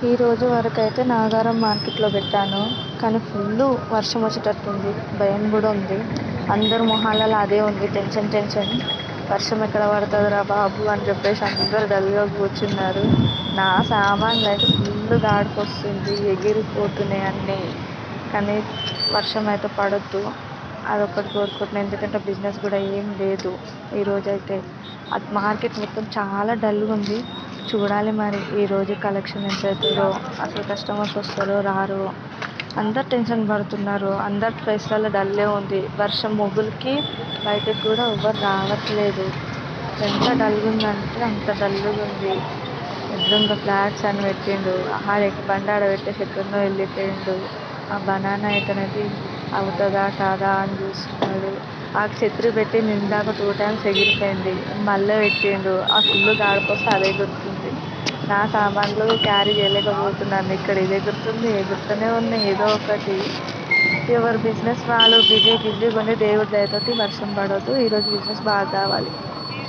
ఈరోజు వరకైతే నాగారం మార్కెట్లో పెట్టాను. కానీ ఫుల్లు వర్షం వచ్చేటట్టుంది. భయం కూడా ఉంది. అందరు మొహాలలో అదే ఉంది, టెన్షన్ టెన్షన్. వర్షం ఎక్కడ పడుతుందిరా బాబు అని చెప్పేసి అందరు డల్గా కూర్చున్నారు. నా సామాన్లు అయితే ఫుల్ దాడికొస్తుంది, ఎగిరిపోతున్నాయి అన్నీ. కానీ వర్షం అయితే పడొద్దు, అదొకటి కోరుకుంటున్నాను. ఎందుకంటే బిజినెస్ కూడా ఏం లేదు ఈరోజైతే. అది మార్కెట్ మొత్తం చాలా డల్గా ఉంది. చూడాలి మరి ఈరోజు కలెక్షన్ ఎంత అవుతుందో, అసలు కస్టమర్స్ వస్తారో రారో. అందరు టెన్షన్ పడుతున్నారు, అందరి ఫేస్లలో డల్లే ఉంది. వర్షం మొగులకి బయటకు కూడా ఎవ్వరు రావట్లేదు. ఎంత డల్గా ఉందంటే అంత డల్గా ఉంది. ఎదురుగా ఫ్లాట్స్ అని పెట్టిండు, బండి ఆడ పెట్టేసి ఎక్కడనో వెళ్ళిపోయిండు. ఆ బనానా అయితేనేది అవుతుందా కాదా అని చూస్తున్నాడు. ఆ ఛత్రి పెట్టి నిందాక 2 టైమ్స్ ఎగిరిపోయింది, మళ్ళీ పెట్టిండు. ఆ ఫుల్ గాడిపోస్తే అదే గుర్తుంది. నా సామాన్లు క్యారీ చేయలేకపోతున్నాను. ఇక్కడ ఇది ఎగురుతుంది, ఎగురుతూనే ఉన్నాయి ఏదో ఒకటి. ఎవరు బిజినెస్ వాళ్ళు బిజీగా ఉంది. దేవుడి దయతోటి వర్షం పడొద్దు, ఈరోజు బిజినెస్ బాగా కావాలి.